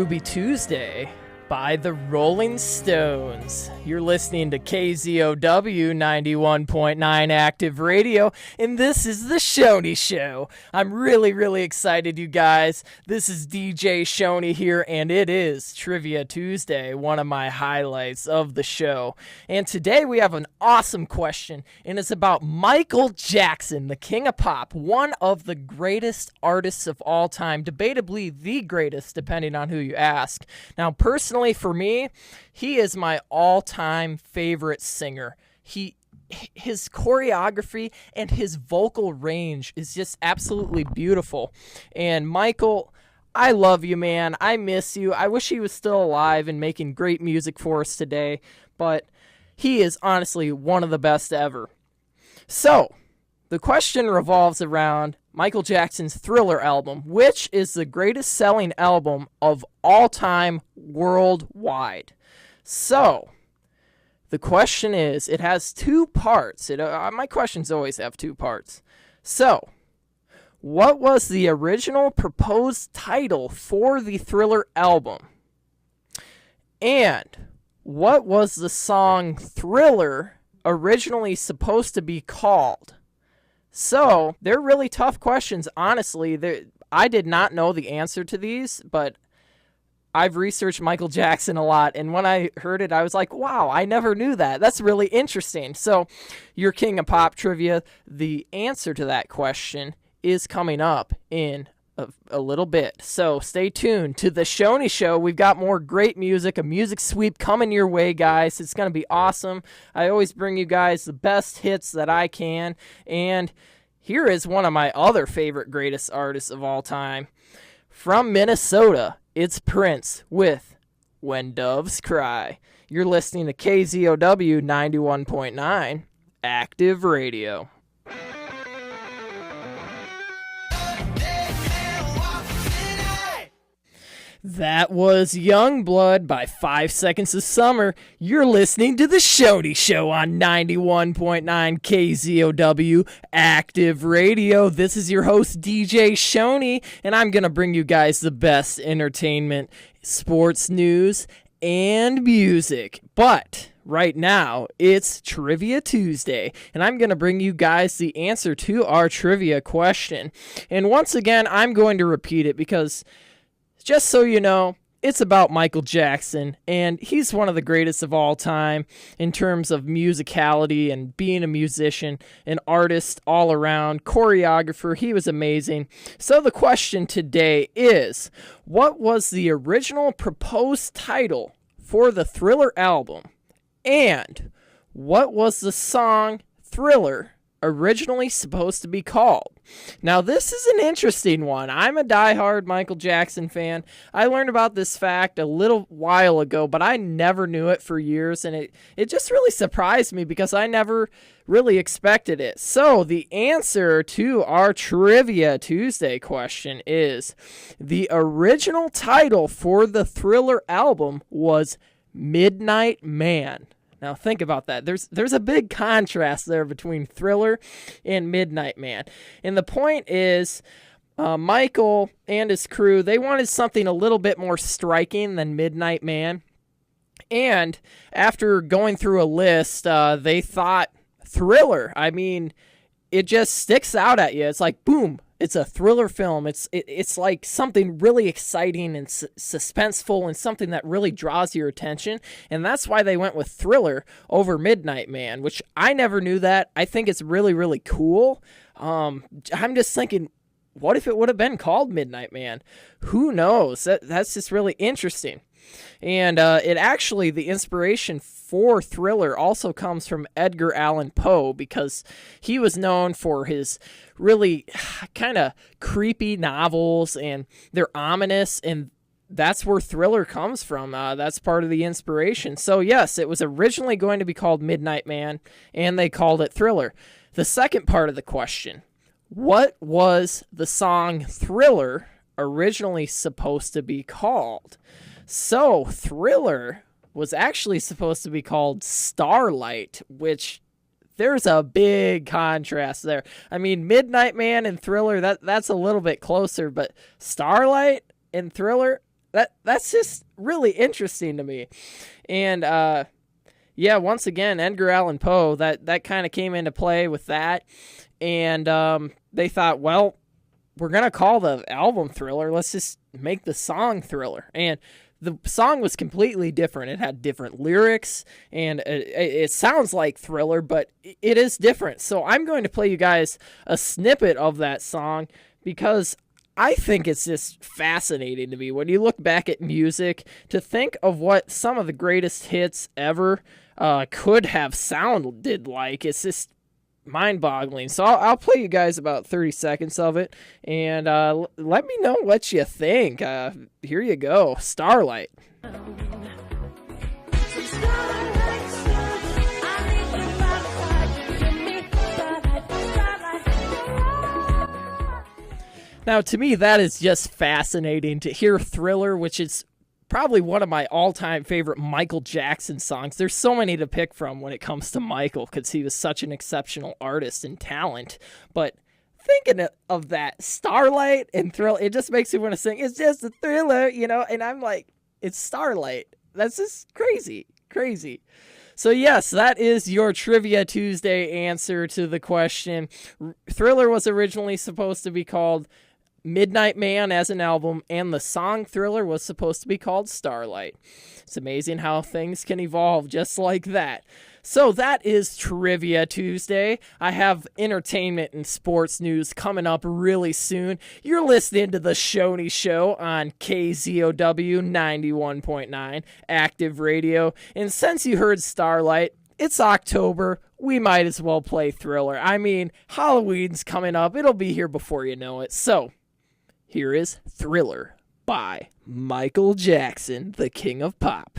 Ruby Tuesday by the Rolling Stones. You're listening to KZOW 91.9 Active Radio, and this is the Shoney Show. I'm really excited, you guys. This is DJ Shoney here, and it is Trivia Tuesday, one of my highlights of the show. And today we have an awesome question, and it's about Michael Jackson, the king of pop, one of the greatest artists of all time, debatably the greatest, depending on who you ask. Now, personally, for me, he is my all-time favorite singer. His choreography and his vocal range is just absolutely beautiful. And Michael, I love you, man. I miss you. I wish he was still alive and making great music for us today, but he is honestly one of the best ever. So, the question revolves around Michael Jackson's Thriller album, which is the greatest selling album of all time worldwide. So, the question is, it has two parts. My questions always have two parts. So, what was the original proposed title for the Thriller album? And what was the song Thriller originally supposed to be called? So, they're really tough questions, honestly. I did not know the answer to these, but I've researched Michael Jackson a lot, and when I heard it, I was like, wow, I never knew that. That's really interesting. So, your King of Pop trivia, the answer to that question is coming up in a little bit. So, stay tuned to the Shoney Show. We've got more great music, a music sweep coming your way, guys. It's going to be awesome. I always bring you guys the best hits that I can, and here is one of my other favorite greatest artists of all time. From Minnesota, it's Prince with When Doves Cry. You're listening to KZOW 91.9 Active Radio. That was Youngblood by 5 Seconds of Summer. You're listening to The Shoney Show on 91.9 KZOW Active Radio. This is your host, DJ Shoney, and I'm going to bring you guys the best entertainment, sports news, and music. But right now, it's Trivia Tuesday, and I'm going to bring you guys the answer to our trivia question. And once again, I'm going to repeat it because, just so you know, it's about Michael Jackson, and he's one of the greatest of all time in terms of musicality and being a musician, an artist all around, choreographer. He was amazing. So the question today is, what was the original proposed title for the Thriller album? And what was the song Thriller originally supposed to be called? Now, this is an interesting one. I'm a diehard Michael Jackson fan. I learned about this fact a little while ago, but I never knew it for years, and it just really surprised me because I never really expected it. So, the answer to our Trivia Tuesday question is, the original title for the Thriller album was Midnight Man. Now, think about that. There's a big contrast there between Thriller and Midnight Man. And the point is, Michael and his crew, they wanted something a little bit more striking than Midnight Man. And after going through a list, they thought Thriller. I mean, it just sticks out at you. It's like, boom. It's a thriller film. It's like something really exciting and suspenseful and something that really draws your attention. And that's why they went with Thriller over Midnight Man, which I never knew that. I think it's really cool. I'm just thinking, what if it would have been called Midnight Man? Who knows? That's just really interesting. And it actually, the inspiration for Thriller also comes from Edgar Allan Poe, because he was known for his really kind of creepy novels, and they're ominous, and that's where Thriller comes from. That's part of the inspiration. So yes, it was originally going to be called Midnight Man, and they called it Thriller. The second part of the question, what was the song Thriller originally supposed to be called? So, Thriller was actually supposed to be called Starlight, which there's a big contrast there. I mean, Midnight Man and Thriller, that's a little bit closer, but Starlight and Thriller, that's just really interesting to me. And yeah, once again, Edgar Allan Poe, that kind of came into play with that. And they thought, well, we're going to call the album Thriller. Let's just make the song Thriller. And the song was completely different. It had different lyrics, and it sounds like Thriller, but it is different. So I'm going to play you guys a snippet of that song because I think it's just fascinating to me when you look back at music to think of what some of the greatest hits ever could have sounded like. It's just mind-boggling. So I'll play you guys about 30 seconds of it, and let me know what you think. Here you go. Starlight. Now, to me, that is just fascinating to hear Thriller, which is probably one of my all-time favorite Michael Jackson songs. There's so many to pick from when it comes to Michael because he was such an exceptional artist and talent. But thinking of that, Starlight and Thriller, it just makes me want to sing, it's just a thriller, and I'm like, it's Starlight. That's just crazy, crazy. So yes, that is your Trivia Tuesday answer to the question. Thriller was originally supposed to be called Midnight Man as an album, and the song Thriller was supposed to be called Starlight. It's amazing how things can evolve just like that. So that is Trivia Tuesday. I have entertainment and sports news coming up really soon. You're listening to The Shoney Show on KZOW 91.9 Active Radio. And since you heard Starlight, it's October. We might as well play Thriller. I mean, Halloween's coming up. It'll be here before you know it. So here is Thriller by Michael Jackson, the King of Pop.